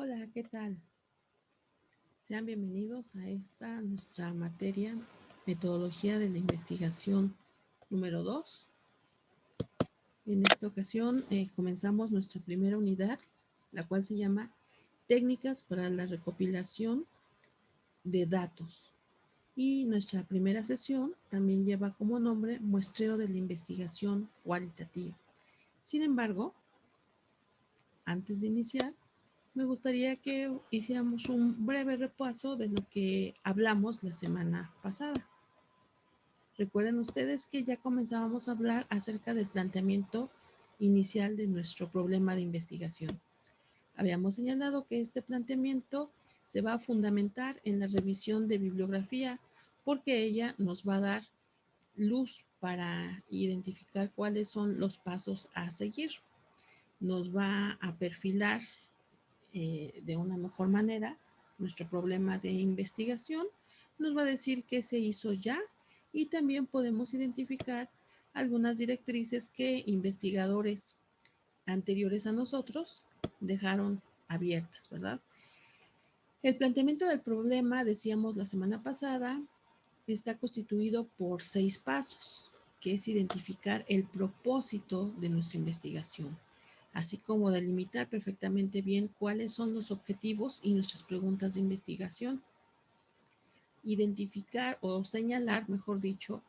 Hola, ¿qué tal? Sean bienvenidos a esta nuestra materia, metodología de la investigación número 2. En esta ocasión comenzamos nuestra primera unidad, la cual se llama Técnicas para la recopilación de datos. Y nuestra primera sesión también lleva como nombre Muestreo de la investigación cualitativa. Sin embargo, antes de iniciar, me gustaría que hiciéramos un breve repaso de lo que hablamos la semana pasada. Recuerden ustedes que ya comenzábamos a hablar acerca del planteamiento inicial de nuestro problema de investigación. Habíamos señalado que este planteamiento se va a fundamentar en la revisión de bibliografía porque ella nos va a dar luz para identificar cuáles son los pasos a seguir. Nos va a perfilar de una mejor manera nuestro problema de investigación, nos va a decir qué se hizo ya y también podemos identificar algunas directrices que investigadores anteriores a nosotros dejaron abiertas, ¿verdad? El planteamiento del problema, decíamos la semana pasada, está constituido por 6 pasos, que es identificar el propósito de nuestra investigación, así como delimitar perfectamente bien cuáles son los objetivos y nuestras preguntas de investigación. Identificar o señalar, mejor dicho,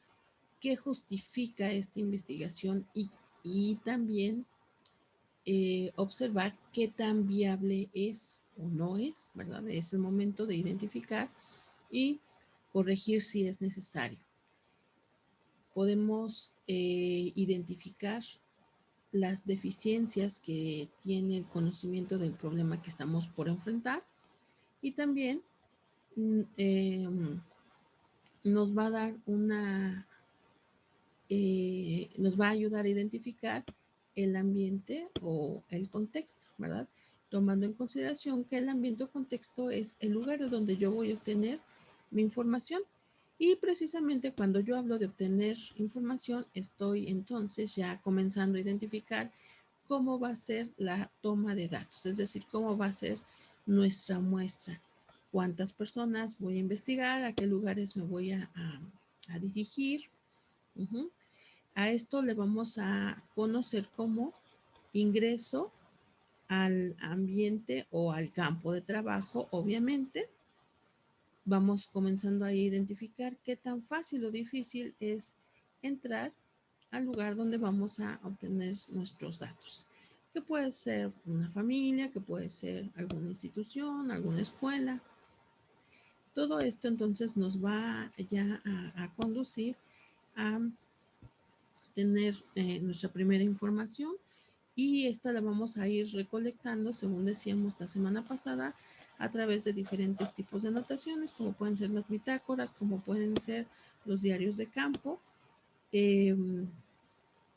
qué justifica esta investigación y también observar qué tan viable es o no es, ¿verdad? Es el momento de identificar y corregir si es necesario. Podemos identificar las deficiencias que tiene el conocimiento del problema que estamos por enfrentar y también nos va a dar nos va a ayudar a identificar el ambiente o el contexto, ¿verdad? Tomando en consideración que el ambiente o contexto es el lugar de donde yo voy a obtener mi información. Y precisamente cuando yo hablo de obtener información, estoy entonces ya comenzando a identificar cómo va a ser la toma de datos, es decir, cómo va a ser nuestra muestra, cuántas personas voy a investigar, a qué lugares me voy a dirigir. A esto le vamos a conocer como ingreso al ambiente o al campo de trabajo, obviamente. Vamos comenzando a identificar qué tan fácil o difícil es entrar al lugar donde vamos a obtener nuestros datos, que puede ser una familia, que puede ser alguna institución, alguna escuela. Todo esto entonces nos va ya a conducir a tener nuestra primera información y esta la vamos a ir recolectando, según decíamos la semana pasada, a través de diferentes tipos de anotaciones, como pueden ser las bitácoras, como pueden ser los diarios de campo, eh,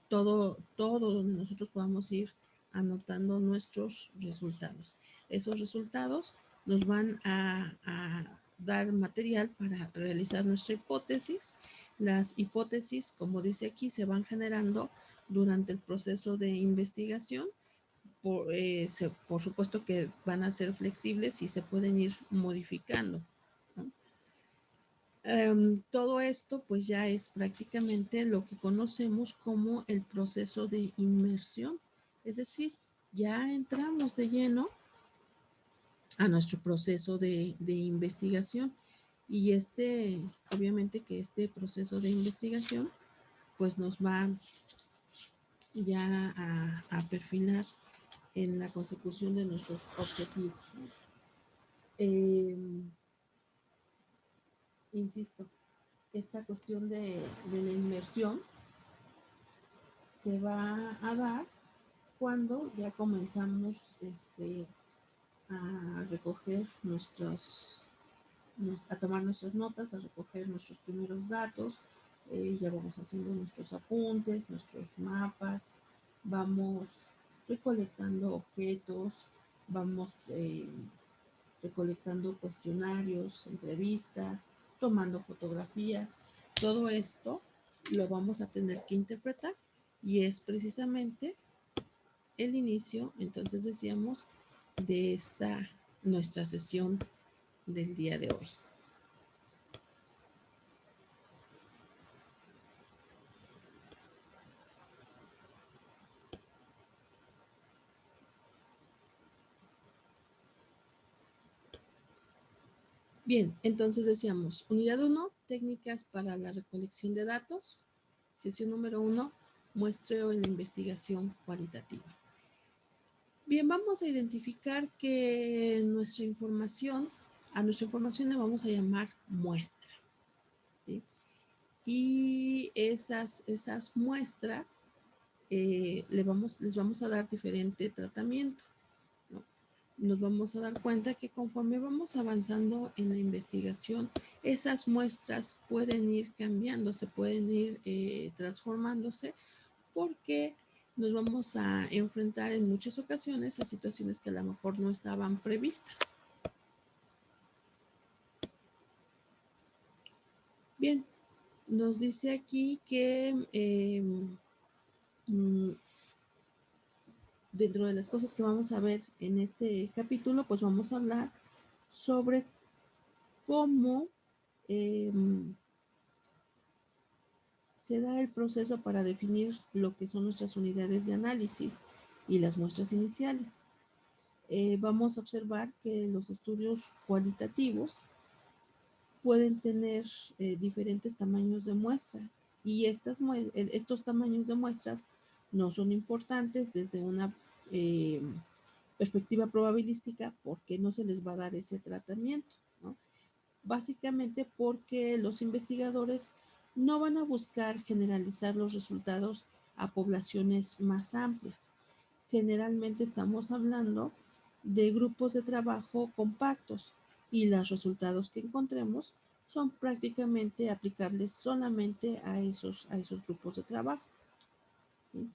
todo donde nosotros podamos ir anotando nuestros resultados. Esos resultados nos van a dar material para realizar nuestra hipótesis. Las hipótesis, como dice aquí, se van generando durante el proceso de investigación. Por supuesto que van a ser flexibles y se pueden ir modificando, ¿no? Todo esto pues ya es prácticamente lo que conocemos como el proceso de inmersión, es decir, ya entramos de lleno a nuestro proceso de investigación y obviamente que este proceso de investigación pues nos va ya a perfilar en la consecución de nuestros objetivos, ¿no? Insisto, esta cuestión de la inmersión se va a dar cuando ya comenzamos a recoger a tomar nuestras notas, a recoger nuestros primeros datos, ya vamos haciendo nuestros apuntes, nuestros mapas, vamos recolectando objetos, vamos recolectando cuestionarios, entrevistas, tomando fotografías. Todo esto lo vamos a tener que interpretar y es precisamente el inicio, entonces decíamos, de esta nuestra sesión del día de hoy. Bien, entonces decíamos, unidad 1, técnicas para la recolección de datos. Sesión número 1, muestreo en la investigación cualitativa. Bien, vamos a identificar que a nuestra información le vamos a llamar muestra, ¿sí? Y esas muestras les vamos a dar diferente tratamiento, ¿no? Nos vamos a dar cuenta que conforme vamos avanzando en la investigación, esas muestras pueden ir cambiándose, pueden ir transformándose, porque nos vamos a enfrentar en muchas ocasiones a situaciones que a lo mejor no estaban previstas. Bien, nos dice aquí que dentro de las cosas que vamos a ver en este capítulo, pues vamos a hablar sobre cómo se da el proceso para definir lo que son nuestras unidades de análisis y las muestras iniciales. Vamos a observar que los estudios cualitativos pueden tener diferentes tamaños de muestra, y estos tamaños de muestras no son importantes desde una perspectiva probabilística, porque no se les va a dar ese tratamiento, ¿no? Básicamente porque los investigadores no van a buscar generalizar los resultados a poblaciones más amplias. Generalmente estamos hablando de grupos de trabajo compactos, y los resultados que encontremos son prácticamente aplicables solamente a esos grupos de trabajo, ¿sí?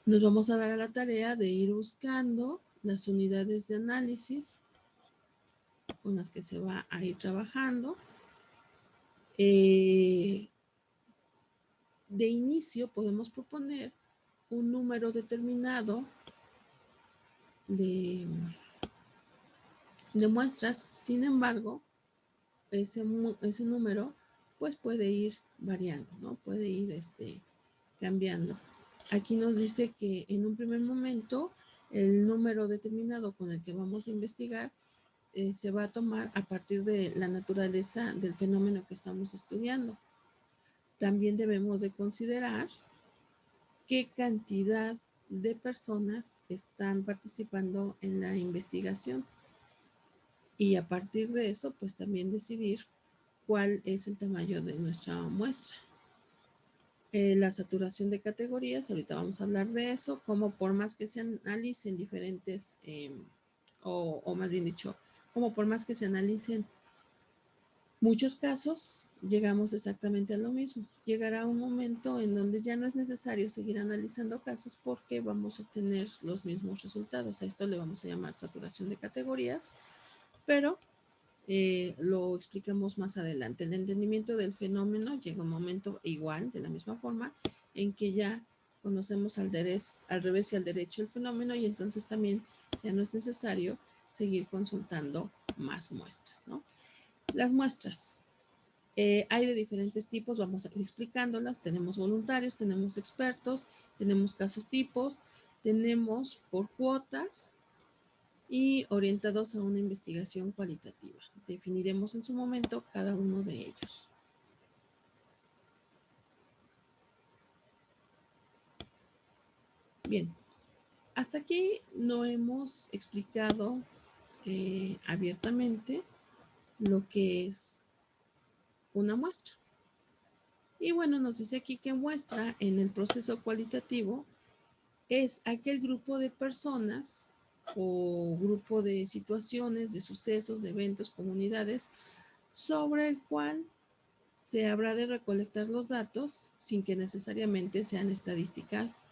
Nos vamos a dar a la tarea de ir buscando las unidades de análisis con las que se va a ir trabajando. De inicio podemos proponer un número determinado de muestras. Sin embargo, ese número pues puede ir variando, ¿no? Puede ir cambiando. Aquí nos dice que en un primer momento el número determinado con el que vamos a investigar se va a tomar a partir de la naturaleza del fenómeno que estamos estudiando. También debemos de considerar qué cantidad de personas están participando en la investigación, y a partir de eso pues también decidir cuál es el tamaño de nuestra muestra. La saturación de categorías, ahorita vamos a hablar de eso, como por más que se analicen diferentes, o más bien dicho, como por más que se analicen muchos casos, llegamos exactamente a lo mismo. Llegará un momento en donde ya no es necesario seguir analizando casos, porque vamos a obtener los mismos resultados. A esto le vamos a llamar saturación de categorías, pero lo explicamos más adelante. El entendimiento del fenómeno llega un momento igual, de la misma forma, en que ya conocemos al revés y al derecho el fenómeno, y entonces también ya no es necesario seguir consultando más muestras, ¿no? Las muestras. Hay de diferentes tipos, vamos a ir explicándolas. Tenemos voluntarios, tenemos expertos, tenemos casos tipos, tenemos por cuotas y orientados a una investigación cualitativa. Definiremos en su momento cada uno de ellos. Bien, hasta aquí no hemos explicado abiertamente lo que es una muestra. Y bueno, nos dice aquí que muestra en el proceso cualitativo es aquel grupo de personas o grupo de situaciones, de sucesos, de eventos, comunidades, sobre el cual se habrá de recolectar los datos sin que necesariamente sean estadísticas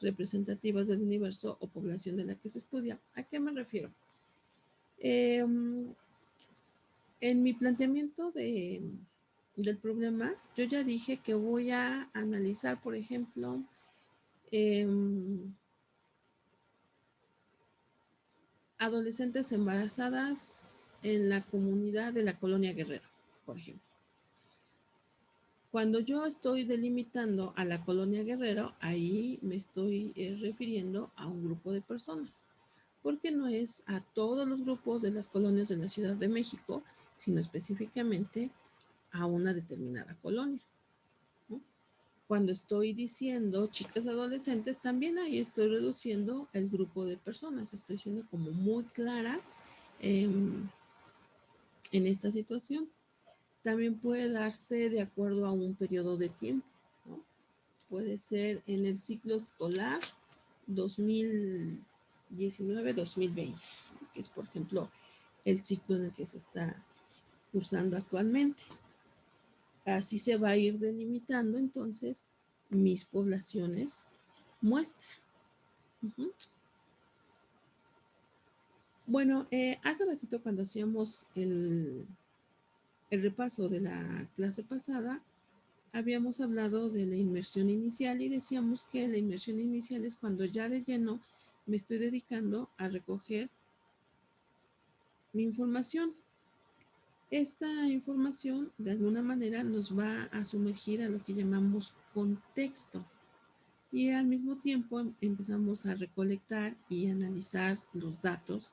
representativas del universo o población de la que se estudia. ¿A qué me refiero? En mi planteamiento del problema, yo ya dije que voy a analizar, por ejemplo, Adolescentes embarazadas en la comunidad de la Colonia Guerrero, por ejemplo. Cuando yo estoy delimitando a la Colonia Guerrero, ahí me estoy refiriendo a un grupo de personas, porque no es a todos los grupos de las colonias de la Ciudad de México, sino específicamente a una determinada colonia, ¿no? Cuando estoy diciendo chicas adolescentes, también ahí estoy reduciendo el grupo de personas, estoy siendo como muy clara en esta situación. También puede darse de acuerdo a un periodo de tiempo, ¿no? Puede ser en el ciclo escolar 2019-2020, que es, por ejemplo, el ciclo en el que se está cursando actualmente. Así se va a ir delimitando entonces mis poblaciones muestra. Bueno, hace ratito cuando hacíamos el repaso de la clase pasada, habíamos hablado de la inmersión inicial y decíamos que la inmersión inicial es cuando ya de lleno me estoy dedicando a recoger mi información. Esta información de alguna manera nos va a sumergir a lo que llamamos contexto y al mismo tiempo empezamos a recolectar y analizar los datos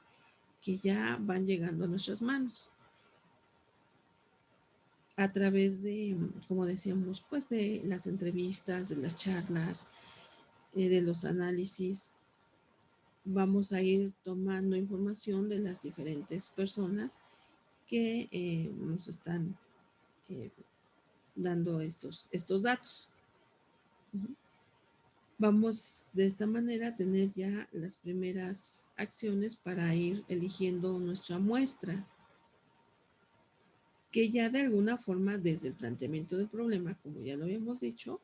que ya van llegando a nuestras manos a través de, como decíamos, pues de las entrevistas, de las charlas, de los análisis. Vamos a ir tomando información de las diferentes personas que nos están eh, dando estos datos. Vamos de esta manera a tener ya las primeras acciones para ir eligiendo nuestra muestra, que ya de alguna forma desde el planteamiento del problema, como ya lo habíamos dicho,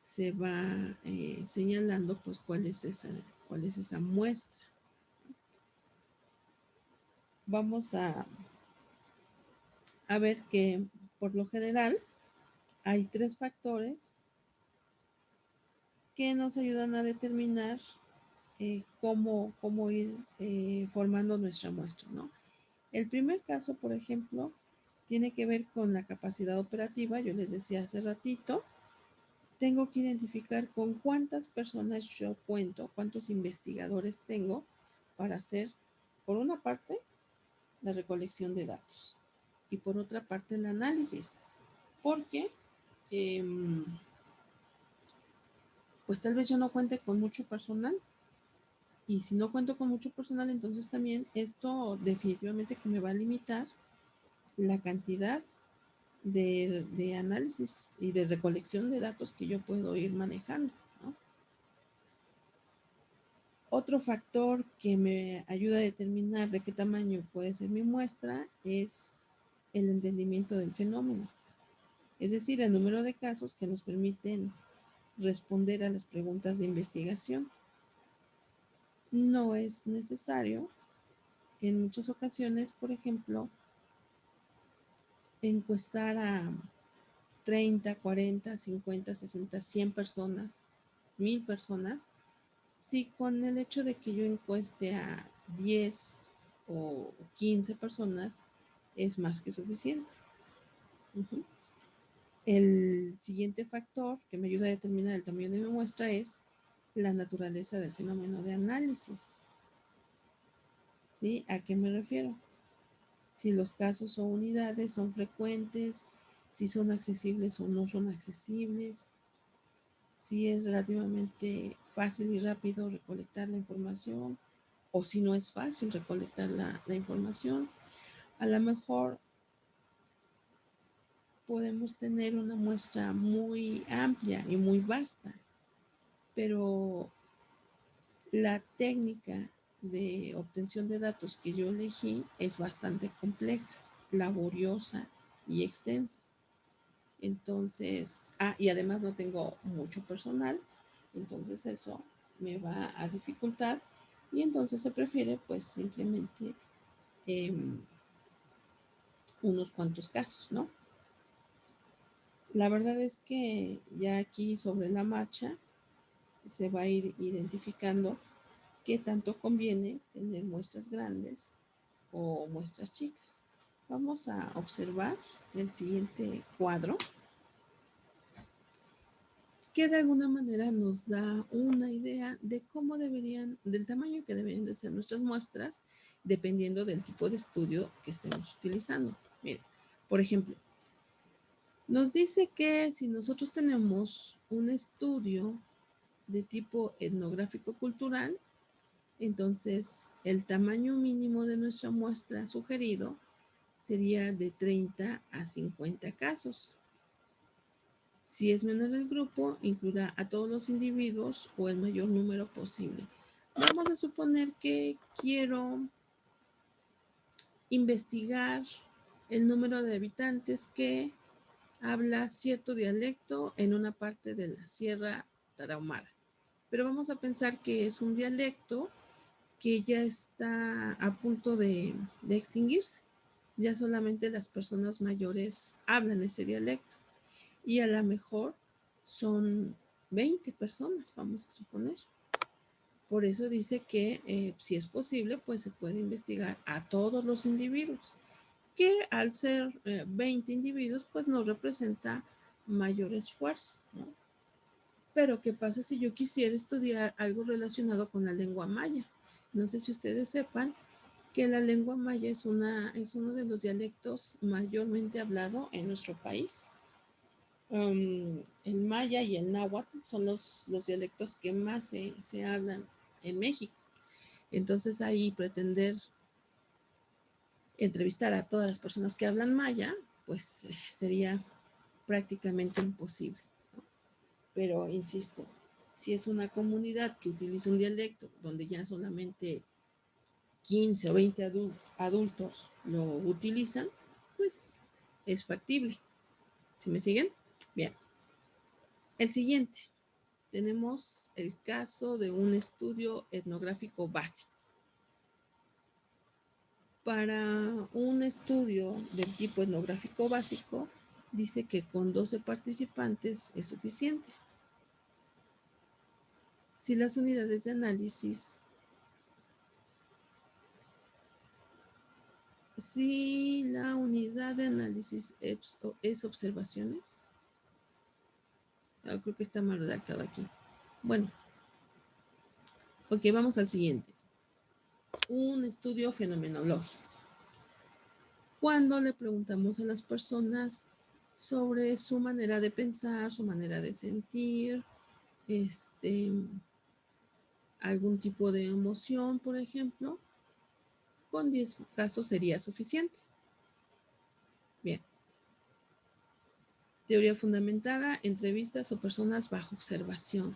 se va señalando pues cuál es esa muestra. Vamos a ver que por lo general hay tres factores que nos ayudan a determinar cómo ir formando nuestra muestra, ¿no? El primer caso, por ejemplo, tiene que ver con la capacidad operativa. Yo les decía hace ratito, tengo que identificar con cuántas personas yo cuento, cuántos investigadores tengo para hacer, por una parte, la recolección de datos y por otra parte el análisis, porque pues tal vez yo no cuente con mucho personal y si no cuento con mucho personal, entonces también esto definitivamente que me va a limitar la cantidad de análisis y de recolección de datos que yo puedo ir manejando, ¿no? Otro factor que me ayuda a determinar de qué tamaño puede ser mi muestra es el entendimiento del fenómeno, es decir, el número de casos que nos permiten responder a las preguntas de investigación. No es necesario en muchas ocasiones, por ejemplo, encuestar a 30, 40, 50, 60, 100 personas, 1000 personas, si con el hecho de que yo encueste a 10 o 15 personas es más que suficiente. El siguiente factor que me ayuda a determinar el tamaño de mi muestra es la naturaleza del fenómeno de análisis. ¿Sí? ¿A qué me refiero? Si los casos o unidades son frecuentes, si son accesibles o no son accesibles, si es relativamente fácil y rápido recolectar la información o si no es fácil recolectar la información. A lo mejor podemos tener una muestra muy amplia y muy vasta, pero la técnica de obtención de datos que yo elegí es bastante compleja, laboriosa y extensa. Entonces, y además no tengo mucho personal, entonces eso me va a dificultar y entonces se prefiere pues simplemente eh, unos cuantos casos, ¿no? La verdad es que ya aquí sobre la marcha se va a ir identificando qué tanto conviene tener muestras grandes o muestras chicas. Vamos a observar el siguiente cuadro, que de alguna manera nos da una idea de cómo deberían, del tamaño que deberían de ser nuestras muestras, dependiendo del tipo de estudio que estemos utilizando. Miren, por ejemplo, nos dice que si nosotros tenemos un estudio de tipo etnográfico cultural, entonces el tamaño mínimo de nuestra muestra sugerido sería de 30 a 50 casos. Si es menor el grupo, incluirá a todos los individuos o el mayor número posible. Vamos a suponer que quiero investigar el número de habitantes que habla cierto dialecto en una parte de la Sierra Tarahumara. Pero vamos a pensar que es un dialecto que ya está a punto de extinguirse. Ya solamente las personas mayores hablan ese dialecto. Y a lo mejor son 20 personas, vamos a suponer. Por eso dice que si es posible, pues se puede investigar a todos los individuos, que al ser 20 individuos, pues no representa mayor esfuerzo, ¿no? Pero ¿qué pasa si yo quisiera estudiar algo relacionado con la lengua maya? No sé si ustedes sepan que la lengua maya es uno de los dialectos mayormente hablado en nuestro país. El maya y el náhuatl son los dialectos que más se hablan en México. Entonces ahí pretender entrevistar a todas las personas que hablan maya, pues sería prácticamente imposible, ¿no? Pero insisto, si es una comunidad que utiliza un dialecto donde ya solamente 15 o 20 adultos lo utilizan, pues es factible. ¿Sí me siguen? Bien. El siguiente, tenemos el caso de un estudio etnográfico básico. Para un estudio del tipo etnográfico básico, dice que con 12 participantes es suficiente. Si las unidades de análisis, si la unidad de análisis es observaciones, creo que está mal redactado aquí. Bueno, ok, vamos al siguiente. Un estudio fenomenológico. Cuando le preguntamos a las personas sobre su manera de pensar, su manera de sentir, algún tipo de emoción, por ejemplo, con 10 casos sería suficiente. Bien. Teoría fundamentada, entrevistas o personas bajo observación.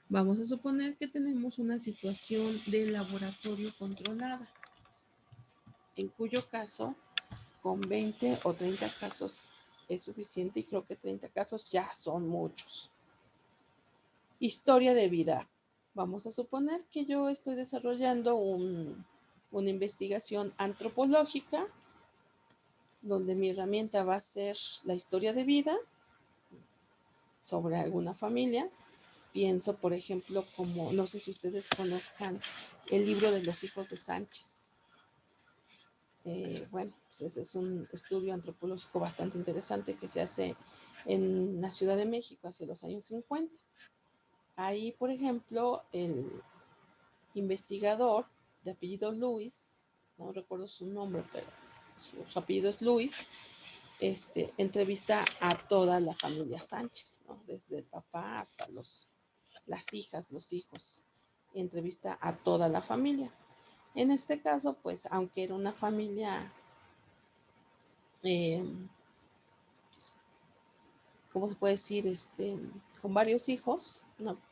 Vamos a suponer que tenemos una situación de laboratorio controlada, en cuyo caso con 20 o 30 casos es suficiente y creo que 30 casos ya son muchos. Historia de vida. Vamos a suponer que yo estoy desarrollando una investigación antropológica donde mi herramienta va a ser la historia de vida sobre alguna familia. Pienso, por ejemplo, como, no sé si ustedes conozcan el libro de los hijos de Sánchez. Bueno, pues ese es un estudio antropológico bastante interesante que se hace en la Ciudad de México hacia los años 50. Ahí, por ejemplo, el investigador de apellido Luis, no recuerdo su nombre, pero su apellido es Luis, entrevista a toda la familia Sánchez, ¿no? Desde el papá hasta las hijas, los hijos, entrevista a toda la familia. En este caso, pues, aunque era una familia, ¿cómo se puede decir? Con varios hijos,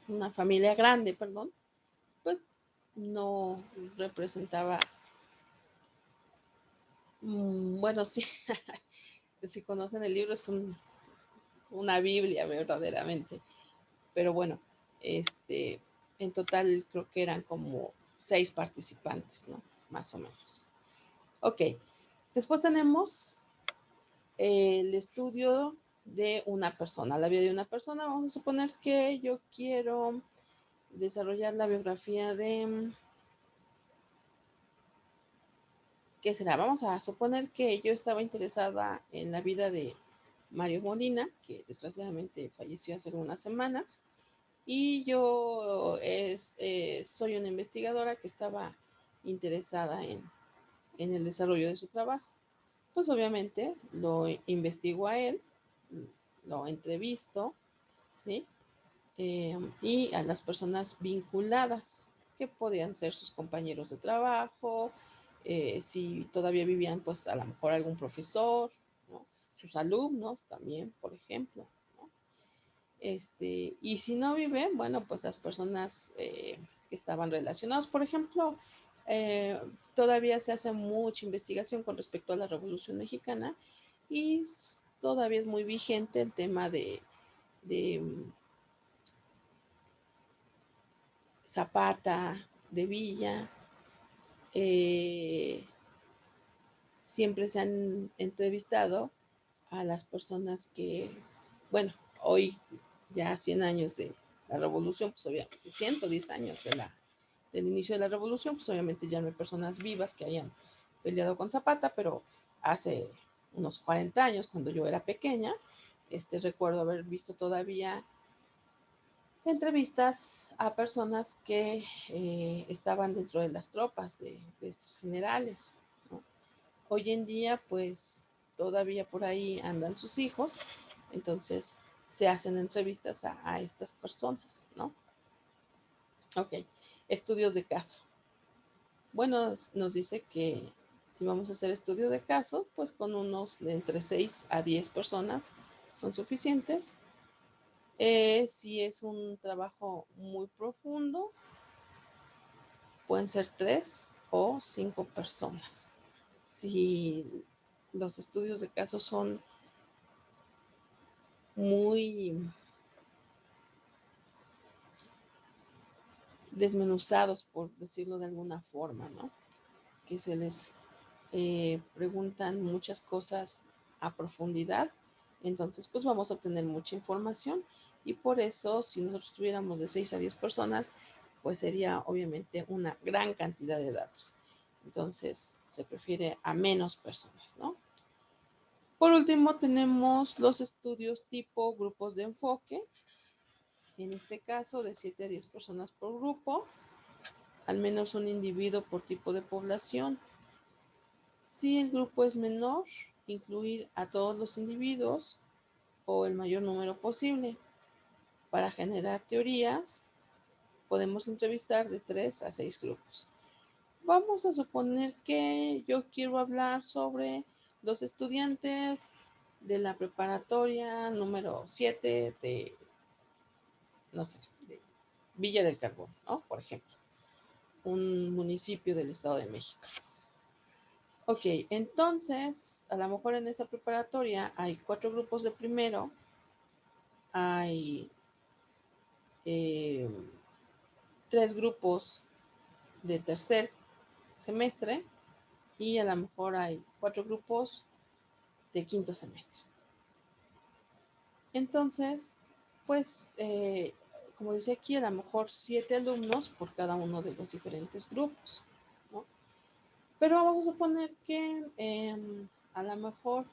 una familia grande, perdón, pues no representaba, bueno, sí, si conocen el libro es una Biblia verdaderamente, pero bueno, en total creo que eran como 6 participantes, ¿no? Más o menos. Ok, después tenemos el estudio de una persona, la vida de una persona. Vamos a suponer que yo quiero desarrollar la biografía de, ¿qué será? Vamos a suponer que yo estaba interesada en la vida de Mario Molina, que desgraciadamente falleció hace algunas semanas, y yo soy una investigadora que estaba interesada en el desarrollo de su trabajo. Pues obviamente lo investigo a él, lo entrevisto, ¿sí? Y a las personas vinculadas, que podían ser sus compañeros de trabajo, si todavía vivían, pues a lo mejor algún profesor, ¿no? Sus alumnos también, por ejemplo, ¿no? Y si no viven, bueno, pues las personas que estaban relacionadas, por ejemplo, eh, todavía se hace mucha investigación con respecto a la Revolución Mexicana y todavía es muy vigente el tema de Zapata, de Villa. eh, Siempre se han entrevistado a las personas que, bueno, hoy ya 100 años de la revolución, pues obviamente 110 años del inicio de la revolución, pues obviamente ya no hay personas vivas que hayan peleado con Zapata, pero hace unos 40 años, cuando yo era pequeña, recuerdo haber visto todavía entrevistas a personas que estaban dentro de las tropas de estos generales, ¿no? Hoy en día, pues todavía por ahí andan sus hijos, entonces se hacen entrevistas a estas personas, ¿no? Ok, estudios de caso. Bueno, nos dice que si vamos a hacer estudio de caso, pues con unos de entre 6 a 10 personas son suficientes. Si es un trabajo muy profundo, pueden ser 3 o 5 personas. Si los estudios de caso son muy desmenuzados, por decirlo de alguna forma, ¿no? Que se les preguntan muchas cosas a profundidad, entonces pues vamos a obtener mucha información y por eso si nosotros tuviéramos de 6 a 10 personas, pues sería obviamente una gran cantidad de datos. Entonces se prefiere a menos personas, ¿no? Por último, tenemos los estudios tipo grupos de enfoque, en este caso de 7 a 10 personas por grupo, al menos un individuo por tipo de población. Si el grupo es menor, incluir a todos los individuos o el mayor número posible. Para generar teorías, podemos entrevistar de 3 a 6 grupos. Vamos a suponer que yo quiero hablar sobre los estudiantes de la preparatoria número 7 de, no sé, de Villa del Carbón, ¿no? Por ejemplo, un municipio del Estado de México. Ok, entonces, a lo mejor en esa preparatoria hay 4 grupos de primero, hay 3 grupos de tercer semestre y a lo mejor hay 4 grupos de quinto semestre. Entonces, pues, como dice aquí, a lo mejor 7 alumnos por cada uno de los diferentes grupos, ¿no? Pero vamos a suponer que a lo mejor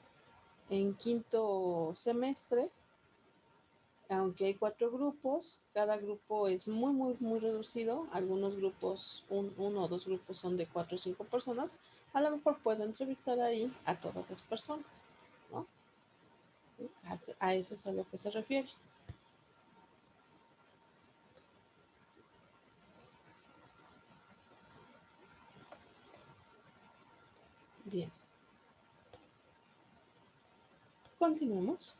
en quinto semestre, aunque hay 4 grupos, cada grupo es muy, muy, muy reducido. Algunos grupos, uno o dos grupos son de 4 o 5 personas. A lo mejor puedo entrevistar ahí a todas las personas, ¿no? ¿Sí? A eso es a lo que se refiere. Bien, continuemos.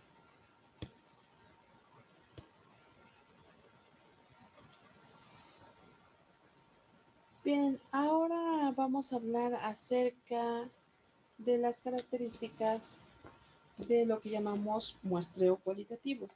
Bien, ahora vamos a hablar acerca de las características de lo que llamamos muestreo cualitativo.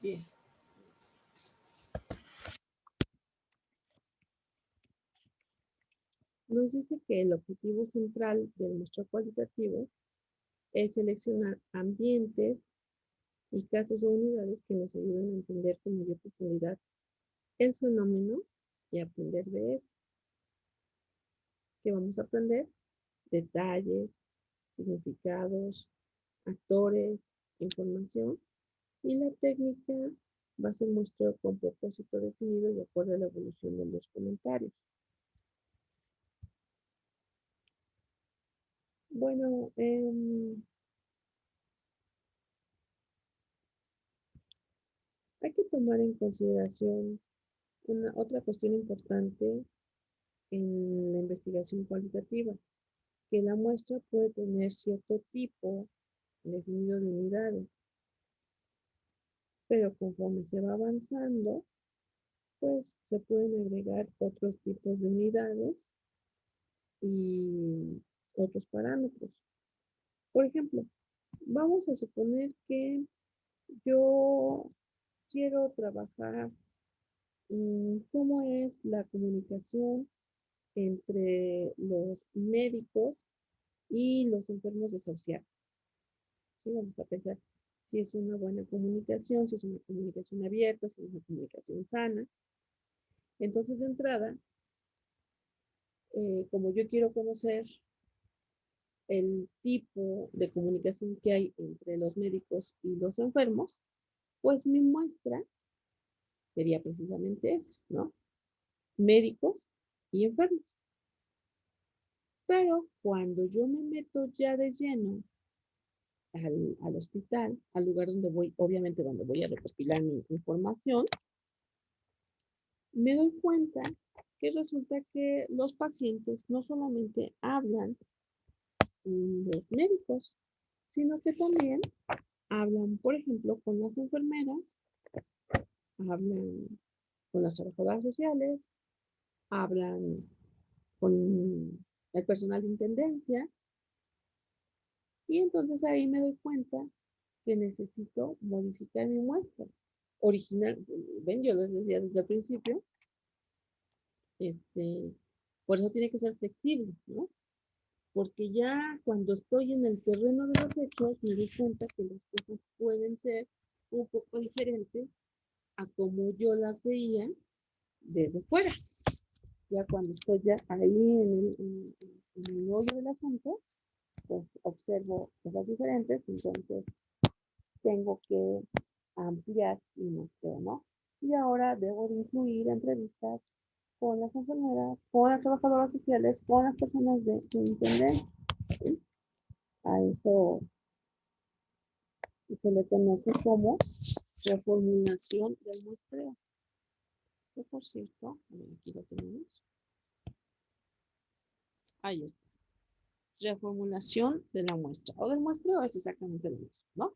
Bien. Nos dice que el objetivo central del muestreo cualitativo es seleccionar ambientes y casos o unidades que nos ayuden a entender con mayor profundidad el fenómeno y aprender de esto. ¿Qué vamos a aprender? Detalles, significados, actores, información, y la técnica va a ser muestreo con propósito definido y acorde a la evolución de los comentarios. Bueno, hay que tomar en consideración otra cuestión importante en la investigación cualitativa, que la muestra puede tener cierto tipo definido de unidades, pero conforme se va avanzando, pues se pueden agregar otros tipos de unidades y otros parámetros. Por ejemplo, vamos a suponer que yo quiero trabajar cómo es la comunicación entre los médicos y los enfermos desahuciados. ¿Sí? Vamos a pensar si es una buena comunicación, si es una comunicación abierta, si es una comunicación sana. Entonces, de entrada, como yo quiero conocer el tipo de comunicación que hay entre los médicos y los enfermos, pues mi muestra sería precisamente esa, ¿no? Médicos y enfermos. Pero cuando yo me meto ya de lleno al hospital, al lugar donde voy, obviamente donde voy a recopilar mi información, me doy cuenta que resulta que los pacientes no solamente hablan los médicos, sino que también hablan, por ejemplo, con las enfermeras, hablan con las trabajadoras sociales, hablan con el personal de intendencia, y entonces ahí me doy cuenta que necesito modificar mi muestra. Original, ven, yo les decía desde el principio, por eso tiene que ser flexible, ¿no? Porque ya cuando estoy en el terreno de los hechos, me doy cuenta que las cosas pueden ser un poco diferentes a como yo las veía desde fuera. Ya cuando estoy ya ahí en el hoyo del asunto, pues observo cosas diferentes, entonces tengo que ampliar mi muestreo, ¿no? Y ahora debo de incluir entrevistas con las enfermeras, con las trabajadoras sociales, con las personas de intendencia. ¿Sí? A eso se le conoce como reformulación del muestreo. Que por cierto, aquí lo tenemos. Ahí está. Reformulación de la muestra o del muestreo es exactamente lo mismo, ¿no?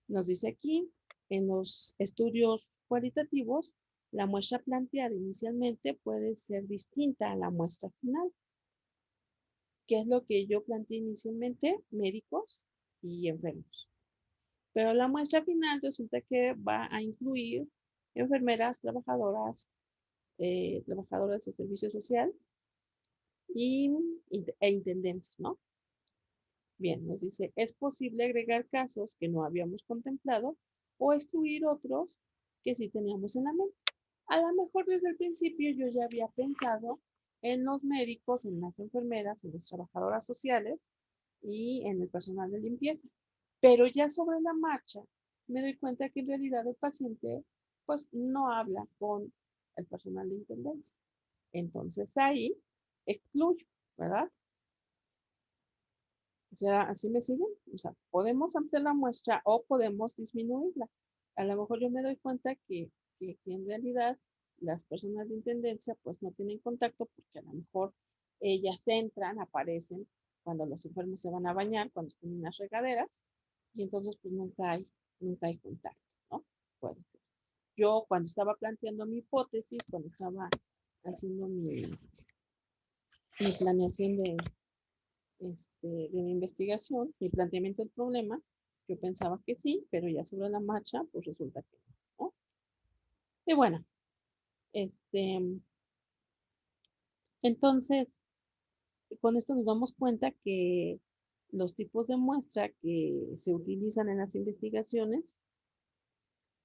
Nos dice aquí, en los estudios cualitativos, la muestra planteada inicialmente puede ser distinta a la muestra final. ¿Qué es lo que yo planteé inicialmente? Médicos y enfermos. Pero la muestra final resulta que va a incluir enfermeras, trabajadoras de servicio social e intendencia, ¿no? Bien, nos dice, es posible agregar casos que no habíamos contemplado o excluir otros que sí teníamos en la mente. A lo mejor desde el principio yo ya había pensado en los médicos, en las enfermeras, en las trabajadoras sociales y en el personal de limpieza. Pero ya sobre la marcha me doy cuenta que en realidad el paciente pues no habla con el personal de intendencia. Entonces ahí excluyo, ¿verdad? O sea, ¿así me siguen? O sea, podemos ampliar la muestra o podemos disminuirla. A lo mejor yo me doy cuenta que en realidad las personas de intendencia pues no tienen contacto porque a lo mejor ellas entran, aparecen cuando los enfermos se van a bañar, cuando están en las regaderas, y entonces pues nunca hay contacto, ¿no? Puede ser. Yo cuando estaba planteando mi hipótesis, cuando estaba haciendo mi planeación de mi investigación, mi planteamiento del problema, Yo pensaba que sí, pero ya sobre la marcha, pues resulta que no, ¿no? Y bueno, este, entonces, con esto nos damos cuenta que los tipos de muestra que se utilizan en las investigaciones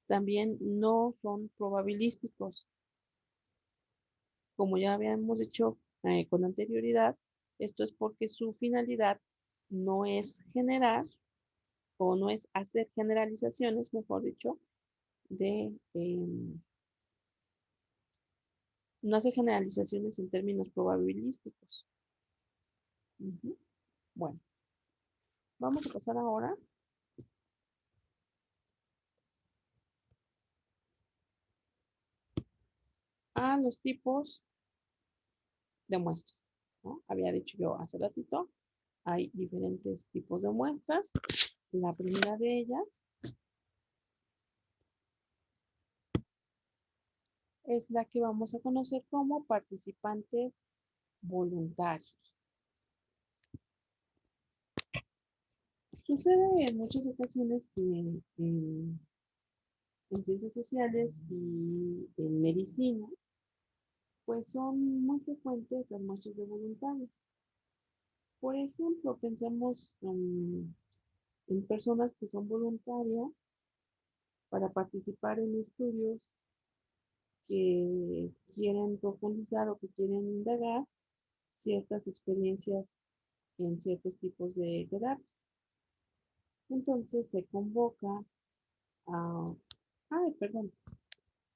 también no son probabilísticos. Como ya habíamos dicho con anterioridad, esto es porque su finalidad no es generar o no es hacer generalizaciones, mejor dicho, no hace generalizaciones en términos probabilísticos. Ujú. Bueno, vamos a pasar ahora a los tipos de muestras, ¿no? Había dicho yo hace ratito, hay diferentes tipos de muestras. La primera de ellas es la que vamos a conocer como participantes voluntarios. Sucede en muchas ocasiones que en ciencias sociales y en medicina, pues son muy frecuentes las muestras de voluntarios. Por ejemplo, pensemos en personas que son voluntarias para participar en estudios que quieren profundizar o que quieren indagar ciertas experiencias en ciertos tipos de terapia. Entonces a, perdón,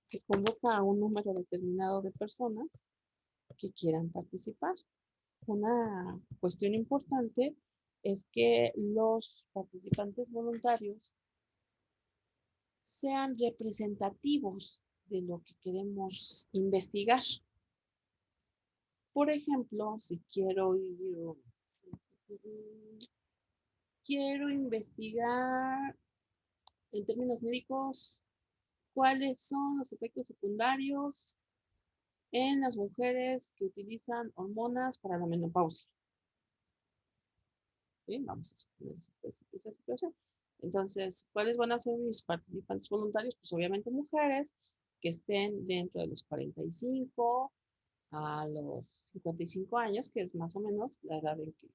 se convoca a un número determinado de personas que quieran participar. Una cuestión importante es que los participantes voluntarios sean representativos de lo que queremos investigar. Por ejemplo, si quiero investigar en términos médicos cuáles son los efectos secundarios en las mujeres que utilizan hormonas para la menopausia. ¿Sí? Vamos a suponer esa situación. Entonces, ¿cuáles van a ser mis participantes voluntarios? Pues obviamente mujeres que estén dentro de los 45 a los 55 años, que es más o menos la edad en que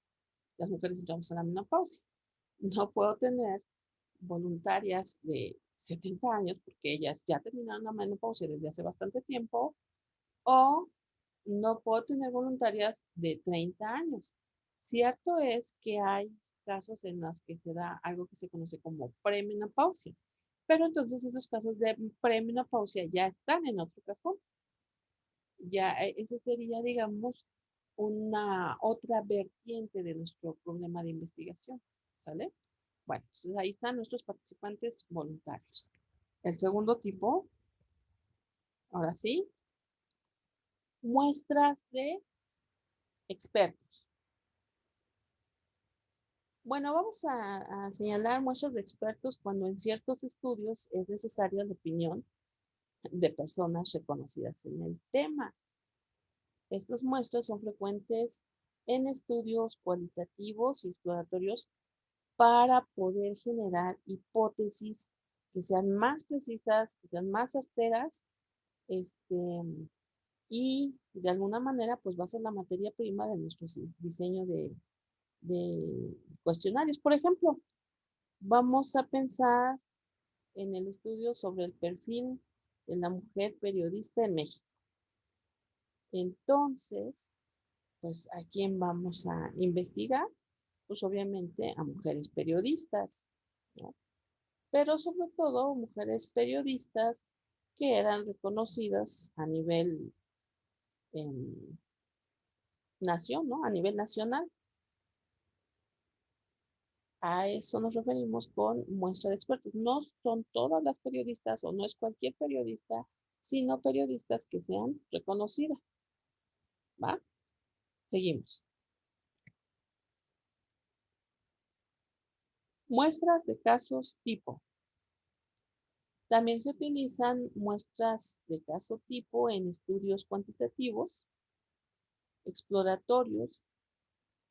las mujeres entramos a la menopausia. No puedo tener voluntarias de 70 años porque ellas ya terminaron la menopausia desde hace bastante tiempo, o no puedo tener voluntarias de 30 años. Cierto es que hay casos en los que se da algo que se conoce como premenopausia, pero entonces esos casos de premenopausia ya están en otro cajón. Ya ese sería, digamos, una otra vertiente de nuestro problema de investigación, ¿sale? Bueno, entonces ahí están nuestros participantes voluntarios. El segundo tipo, ahora sí, muestras de expertos. Bueno, vamos a señalar muestras de expertos cuando en ciertos estudios es necesaria la opinión de personas reconocidas en el tema. Estas muestras son frecuentes en estudios cualitativos y exploratorios para poder generar hipótesis que sean más precisas, que sean más certeras, y de alguna manera pues va a ser la materia prima de nuestro diseño de cuestionarios. Por ejemplo, vamos a pensar en el estudio sobre el perfil de la mujer periodista en México. Entonces, pues, ¿a quién vamos a investigar? Pues obviamente a mujeres periodistas, ¿no? Pero sobre todo mujeres periodistas que eran reconocidas a nivel nación, ¿no? A nivel nacional. A eso nos referimos con muestra de expertos. No son todas las periodistas o no es cualquier periodista, sino periodistas que sean reconocidas. ¿Va? Seguimos. Muestras de casos tipo. También se utilizan muestras de caso tipo en estudios cuantitativos, exploratorios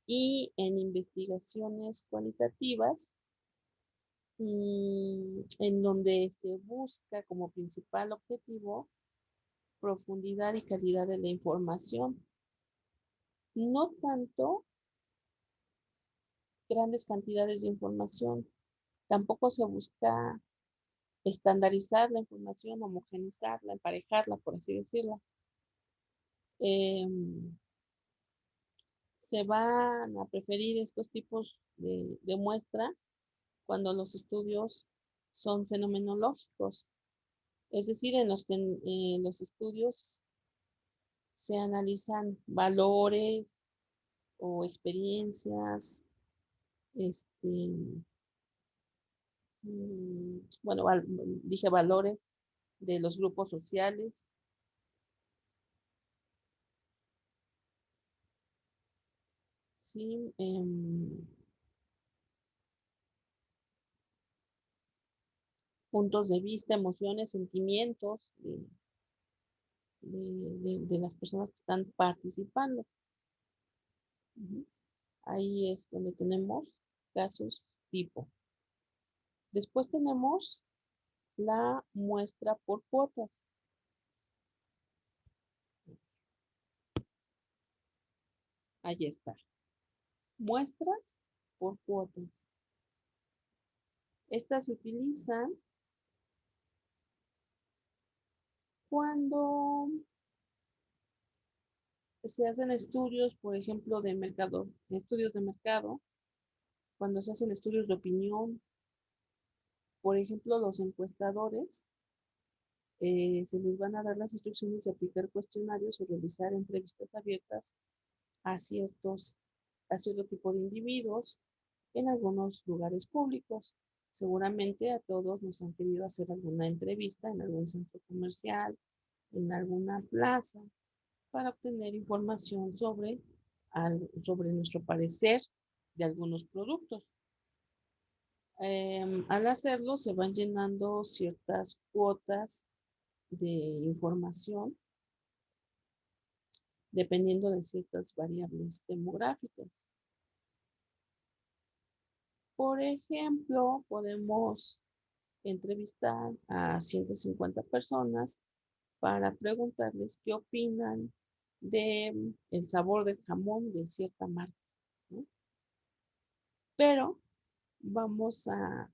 y en investigaciones cualitativas en donde se busca como principal objetivo profundidad y calidad de la información, no tanto grandes cantidades de información. Tampoco se busca estandarizar la información, homogenizarla, emparejarla, por así decirlo. Se van a preferir estos tipos de muestra cuando los estudios son fenomenológicos, es decir, en los que los estudios se analizan valores o experiencias, este, bueno, dije valores de los grupos sociales, ¿sí? Puntos de vista, emociones, sentimientos de las personas que están participando. Ujú. Ahí es donde tenemos casos tipo. Después tenemos la muestra por cuotas. Ahí está. Muestras por cuotas. Estas se utilizan cuando se hacen estudios, por ejemplo, de mercado, estudios de mercado, cuando se hacen estudios de opinión, por ejemplo, los encuestadores, se les van a dar las instrucciones de aplicar cuestionarios o realizar entrevistas abiertas a a cierto tipo de individuos en algunos lugares públicos. Seguramente a todos nos han querido hacer alguna entrevista en algún centro comercial, en alguna plaza, para obtener información sobre nuestro parecer de algunos productos. Al hacerlo, se van llenando ciertas cuotas de información dependiendo de ciertas variables demográficas. Por ejemplo, podemos entrevistar a 150 personas para preguntarles qué opinan de el sabor del jamón de cierta marca, ¿no? Pero vamos a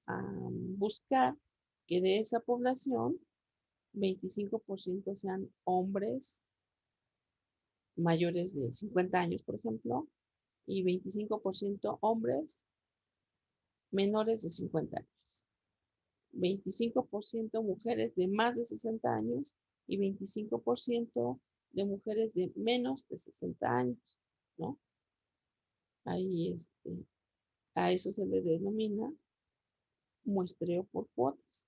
buscar que de esa población, 25% sean hombres mayores de 50 años, por ejemplo, y 25% hombres menores de 50 años. 25% mujeres de más de 60 años y 25% de mujeres de menos de 60 años, ¿no? Ahí a eso se le denomina muestreo por cuotas.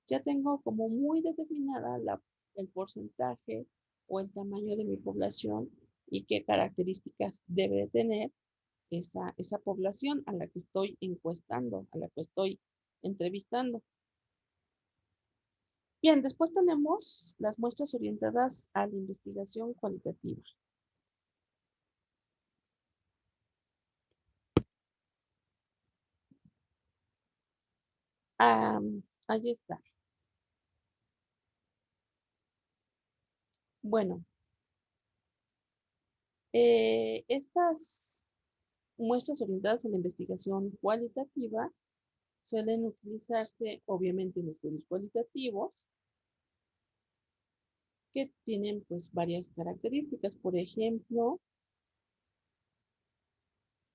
Ya tengo como muy determinada el porcentaje o el tamaño de mi población y qué características debe tener esa población a la que estoy encuestando, a la que estoy entrevistando. Bien, después tenemos las muestras orientadas a la investigación cualitativa. Ahí está. Bueno, estas muestras orientadas a la investigación cualitativa suelen utilizarse obviamente en estudios cualitativos que tienen pues varias características. Por ejemplo,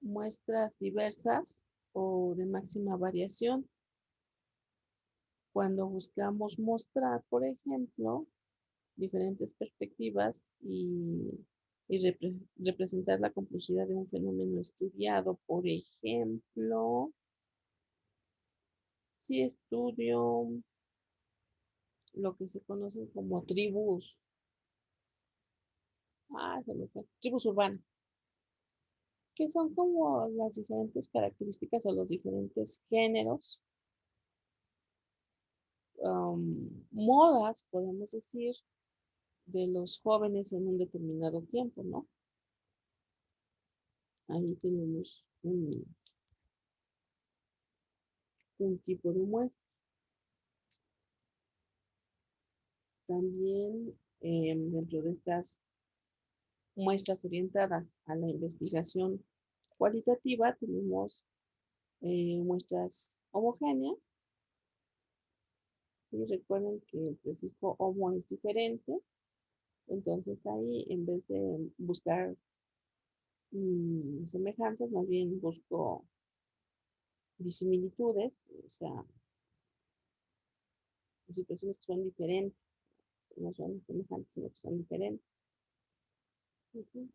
muestras diversas o de máxima variación. Cuando buscamos mostrar, por ejemplo, diferentes perspectivas y representar la complejidad de un fenómeno estudiado. Por ejemplo, si estudio lo que se conocen como tribus urbanas, que son como las diferentes características o los diferentes géneros, modas, podemos decir, de los jóvenes en un determinado tiempo, ¿no? Ahí tenemos un tipo de muestra. También dentro de estas muestras orientadas a la investigación cualitativa tenemos muestras homogéneas. Y recuerden que el prefijo homo es diferente. Entonces ahí, en vez de buscar semejanzas, más bien busco disimilitudes, o sea, situaciones que son diferentes, no son semejantes, sino que son diferentes. Ujú.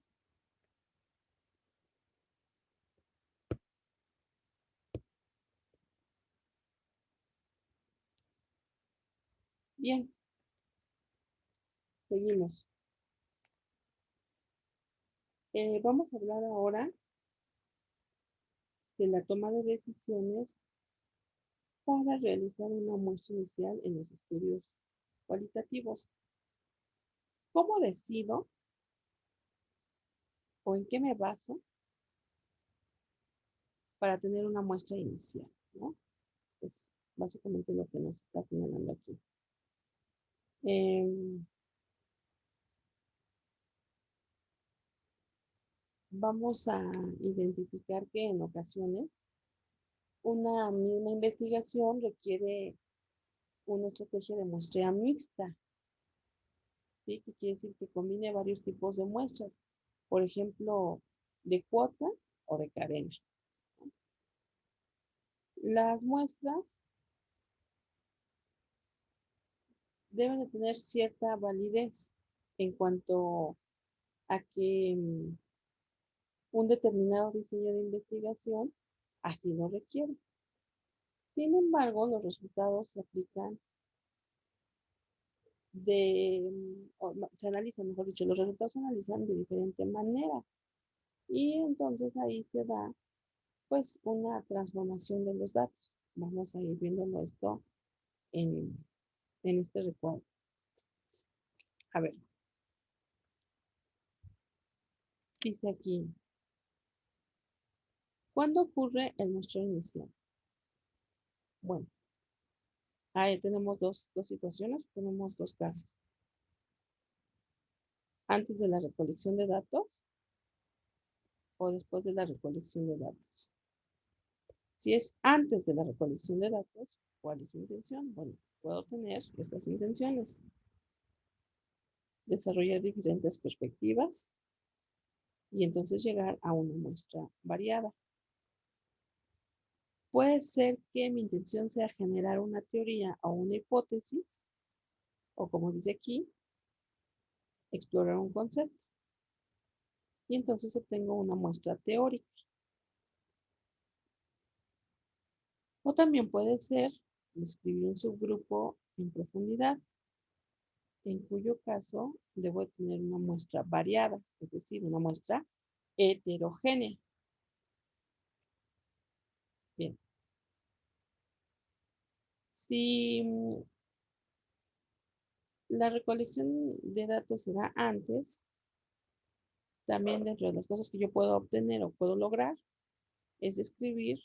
Bien, seguimos. Vamos a hablar ahora de la toma de decisiones para realizar una muestra inicial en los estudios cualitativos. ¿Cómo decido o en qué me baso para tener una muestra inicial, ¿no? Es básicamente lo que nos está señalando aquí. Vamos a identificar que en ocasiones una misma investigación requiere una estrategia de muestreo mixta, ¿sí? Que quiere decir que combine varios tipos de muestras, por ejemplo, de cuota o de cadena. Las muestras deben de tener cierta validez en cuanto a que un determinado diseño de investigación así lo requiere. Sin embargo, los resultados se aplican se analizan, mejor dicho, los resultados se analizan de diferente manera. Y entonces ahí se da, pues, una transformación de los datos. Vamos a ir viéndolo esto en, en este recuadro. A ver, dice aquí, ¿cuándo ocurre el muestreo inicial? Bueno, ahí tenemos dos situaciones, tenemos dos casos. Antes de la recolección de datos o después de la recolección de datos. Si es antes de la recolección de datos, ¿cuál es mi intención? Bueno, puedo tener estas intenciones. Desarrollar diferentes perspectivas y entonces llegar a una muestra variada. Puede ser que mi intención sea generar una teoría o una hipótesis, o como dice aquí, explorar un concepto. Y entonces obtengo una muestra teórica. O también puede ser describir un subgrupo en profundidad, en cuyo caso debo tener una muestra variada, es decir, una muestra heterogénea. Bien. Si la recolección de datos se da antes, también dentro de las cosas que yo puedo obtener o puedo lograr es describir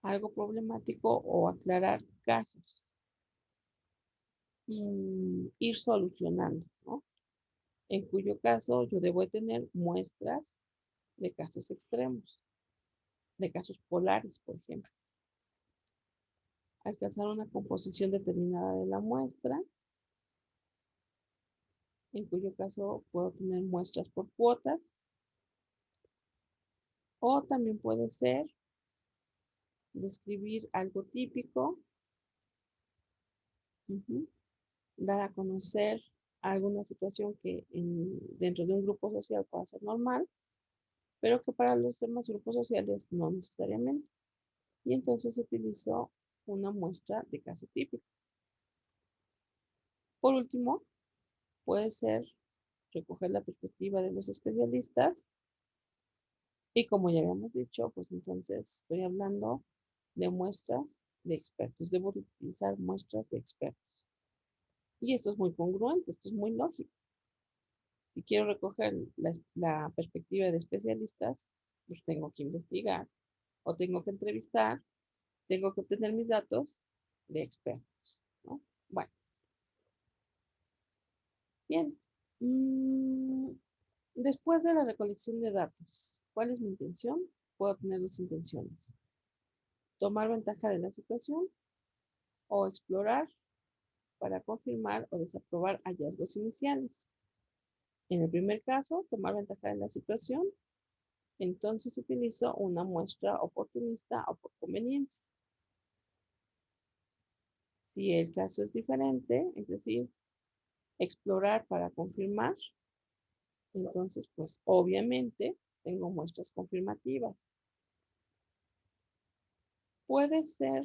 algo problemático o aclarar casos y ir solucionando, ¿no? En cuyo caso yo debo tener muestras de casos extremos, de casos polares, por ejemplo. Alcanzar una composición determinada de la muestra, en cuyo caso puedo tener muestras por cuotas, o también puede ser describir algo típico, dar a conocer alguna situación que dentro de un grupo social pueda ser normal, pero que para los demás grupos sociales no necesariamente. Y entonces utilizo una muestra de caso típico. Por último, puede ser recoger la perspectiva de los especialistas y como ya habíamos dicho, pues entonces estoy hablando de muestras de expertos. Debo utilizar muestras de expertos. Y esto es muy congruente, esto es muy lógico. Si quiero recoger la perspectiva de especialistas, pues tengo que investigar o tengo que entrevistar tengo que obtener mis datos de expertos, ¿no? Bueno, bien. Después de la recolección de datos, ¿cuál es mi intención? Puedo tener dos intenciones. Tomar ventaja de la situación o explorar para confirmar o desaprobar hallazgos iniciales. En el primer caso, tomar ventaja de la situación, entonces utilizo una muestra oportunista o por conveniencia. Si el caso es diferente, es decir, explorar para confirmar, entonces, pues obviamente tengo muestras confirmativas. Puede ser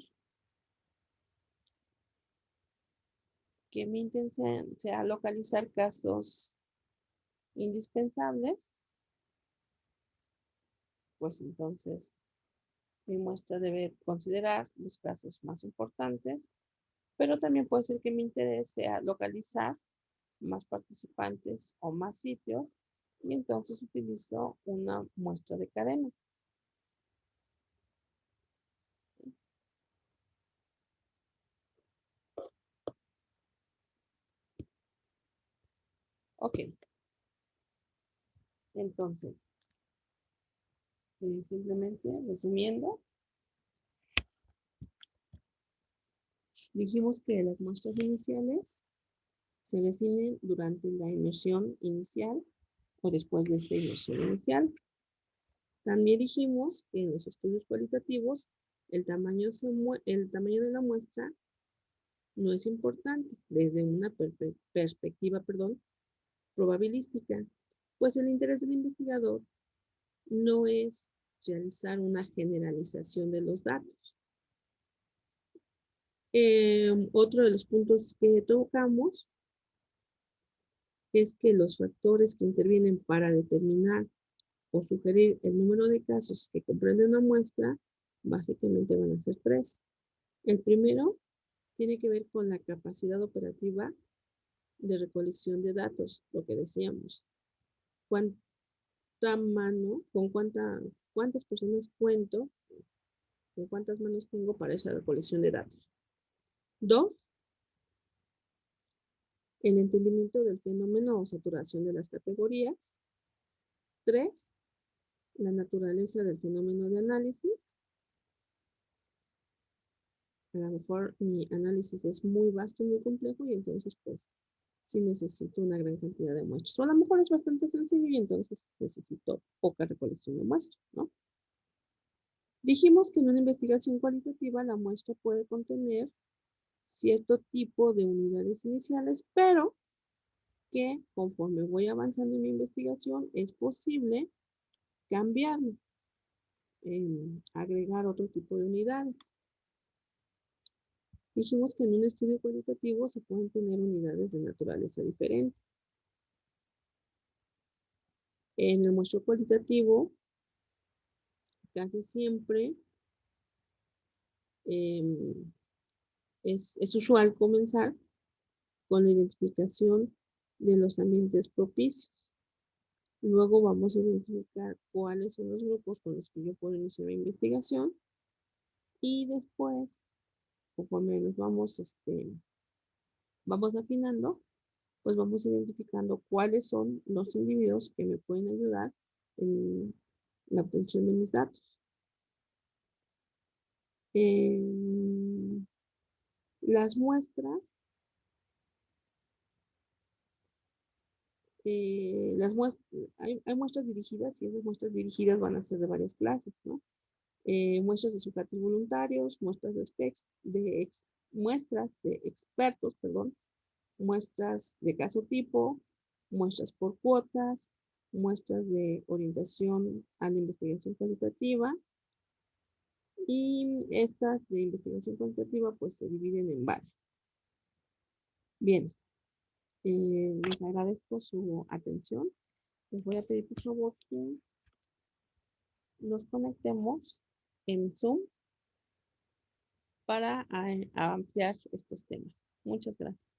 que mi intención sea localizar casos indispensables, pues entonces mi muestra debe considerar los casos más importantes, pero también puede ser que mi interés sea localizar más participantes o más sitios y entonces utilizo una muestra de cadena. Ok, entonces, simplemente resumiendo, dijimos que las muestras iniciales se definen durante la inmersión inicial o después de esta inmersión inicial. También dijimos que en los estudios cualitativos el tamaño de la muestra no es importante desde una perspectiva, probabilística, pues el interés del investigador no es realizar una generalización de los datos. Otro de los puntos que tocamos es que los factores que intervienen para determinar o sugerir el número de casos que comprende una muestra, básicamente van a ser tres. El primero tiene que ver con la capacidad operativa de recolección de datos, lo que decíamos. ¿Cuánta mano, cuántas personas cuento, con cuántas manos tengo para esa recolección de datos? Dos, el entendimiento del fenómeno o saturación de las categorías. Tres, la naturaleza del fenómeno de análisis. A lo mejor mi análisis es muy vasto, muy complejo y entonces pues sí necesito una gran cantidad de muestras. O a lo mejor es bastante sencillo y entonces necesito poca recolección de muestras, ¿no? Dijimos que en una investigación cualitativa la muestra puede contener cierto tipo de unidades iniciales, pero que conforme voy avanzando en mi investigación es posible cambiarlo, agregar otro tipo de unidades. Dijimos que en un estudio cualitativo se pueden tener unidades de naturaleza diferente. En el muestreo cualitativo, casi siempre es usual comenzar con la identificación de los ambientes propicios. Luego vamos a identificar cuáles son los grupos con los que yo puedo iniciar mi investigación y después, conforme nos vamos afinando, pues vamos identificando cuáles son los individuos que me pueden ayudar en la obtención de mis datos. Las muestras, hay muestras dirigidas y esas muestras dirigidas van a ser de varias clases, ¿no? Muestras de sujetos voluntarios, muestras muestras de expertos, perdón, muestras de caso tipo, muestras por cuotas, muestras de orientación a la investigación cualitativa y estas de investigación cualitativa pues se dividen en varias. Bien, les agradezco su atención. Les voy a pedir por favor que nos conectemos en Zoom para ampliar estos temas. Muchas gracias.